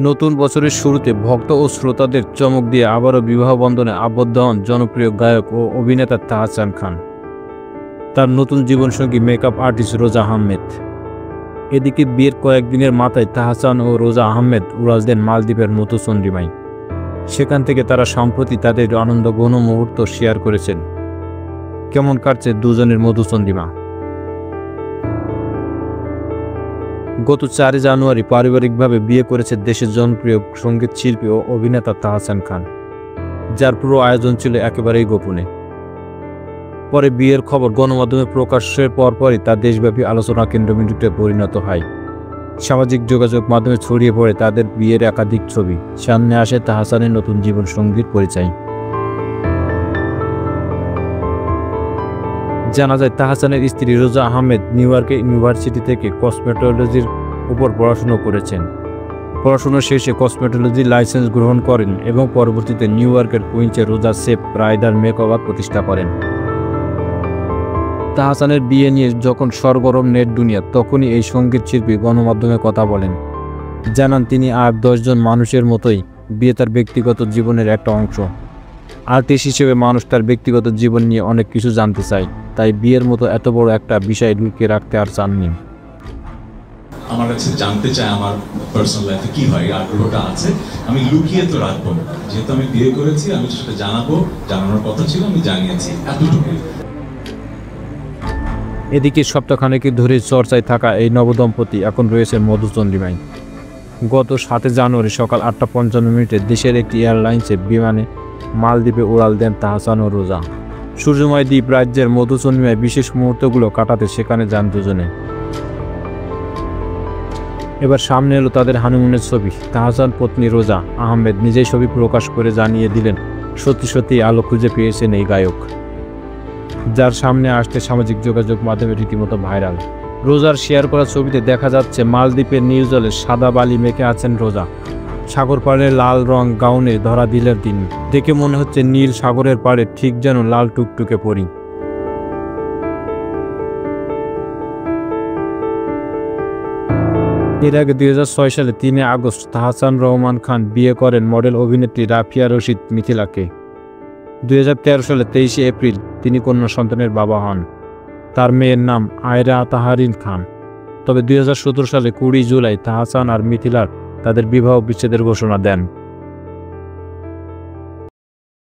নতুন বছরের শুরুতে ভক্ত ও শ্রোতাদের চমক দিয়ে আবারও বিবাহ বন্ধনে আবদ্ধ হন জনপ্রিয় গায়ক ও অভিনেতা তাহসান খান, তার নতুন জীবনসঙ্গী মেকআপ আর্টিস্ট রোজা আহমেদ। এদিকে বিয়ের কয়েকদিনের মাথায় তাহসান ও রোজা আহমেদ উড়াল দেন মালদ্বীপের মধুচন্দ্রিমায়। সেখান থেকে তারা সম্প্রতি তাদের আনন্দঘন মুহূর্ত শেয়ার করেছেন। কেমন কাটছে দুজনের মধুচন্দ্রিমা? গত 4 জানুয়ারি পারিবারিকভাবে বিয়ে করেছে দেশের জনপ্রিয় সঙ্গীত শিল্পী ও অভিনেতা তাহসান খান, যার পুরো আয়োজন ছিল একেবারেই গোপনে। পরে বিয়ের খবর গণমাধ্যমে প্রকাশের পরপরই তা দেশব্যাপী আলোচনা কেন্দ্রবিন্দুতে পরিণত হয়। সামাজিক যোগাযোগ মাধ্যমে ছড়িয়ে পড়ে তাদের বিয়ের একাধিক ছবি। সামনে আসে তাহসানের নতুন জীবনসঙ্গীর পরিচয়। জানা যায়, তাহসানের স্ত্রী রোজা আহমেদ নিউ ইয়র্কের ইউনিভার্সিটি থেকে কসমেটোলজির উপর পড়াশোনা করেছেন। পড়াশোনা শেষে কসমেটোলজি লাইসেন্স গ্রহণ করেন এবং পরবর্তীতে নিউ ইয়র্কের কুইন্সে রোজা শেফ ব্রাইডাল মেকওভার প্রতিষ্ঠা করেন। তাহসানের বিয়ে নিয়ে যখন সরগরম নেট দুনিয়া, তখনই এই সঙ্গীত শিল্পী গণমাধ্যমে কথা বলেন। জানান, তিনি আর 10 জন মানুষের মতোই বিয়ে তার ব্যক্তিগত জীবনের একটা অংশ। আর্টিস্ট হিসেবে মানুষ তার ব্যক্তিগত জীবন নিয়ে অনেক কিছু জানতে চায়, তাই বিয়ের মতো এত বড় একটা বিষয় লুকিয়ে রাখতে আর চাননি। আমার কাছে জানতে চায় আমার পার্সোনাল লাইফে কি হয়, আগ্রহটা আছে, আমি লুকিয়ে তো রাখবো না। যেহেতু আমি বিয়ে করেছি, আমি সেটা জানানোর কথা ছিল, আমি জানিয়েছি, এতটুকুই। এদিকে সপ্তাহখানেক ধরে চর্চায় থাকা এই নবদম্পতি এখন রয়েছে মধুচন্দ্রিমায়। গত 7 জানুয়ারি সকাল 8:55 দেশের একটি এয়ারলাইন্সের বিমানে মালদ্বীপে উড়াল দেন তাহসান ও রোজা। সূর্যময় দ্বীপ রাজ্যের মধুচন্দ্রিমায় বিশেষ মুহূর্তগুলো কাটাতে সেখানে যান দুজনে। এবার সামনে এলো তাদের হানিমুনের ছবি। তাহসান পত্নী রোজা আহমেদ নিজেই ছবি প্রকাশ করে জানিয়ে দিলেন, সত্যি সত্যি আলো খুঁজে পেয়েছেন এই গায়ক, যার সামনে আসতে সামাজিক যোগাযোগ মাধ্যমে রীতিমতো ভাইরাল। রোজার শেয়ার করা ছবিতে দেখা যাচ্ছে মালদ্বীপের নির্জলে সাদা বালি মেখে আছেন রোজা। সাগর পাড়ে লাল রং গাউনে ধরা দিলেন তিনি। দেখে মনে হচ্ছে নীল সাগরের পাড়ে ঠিক যেন লাল টুকটুকে পরি। এর আগে 2006 সালে 3 আগস্ট তাহসান রহমান খান বিয়ে করেন মডেল অভিনেত্রী রাফিয়া রশিদ মিথিলাকে। 2013 সালে 23 এপ্রিল তিনি কন্যা সন্তানের বাবা হন। তার মেয়ের নাম আয়রা তাহারিন খান। তবে 2017 সালে 20 জুলাই তাহসান আর মিথিলার তাদের বিবাহ বিচ্ছেদের ঘোষণা দেন।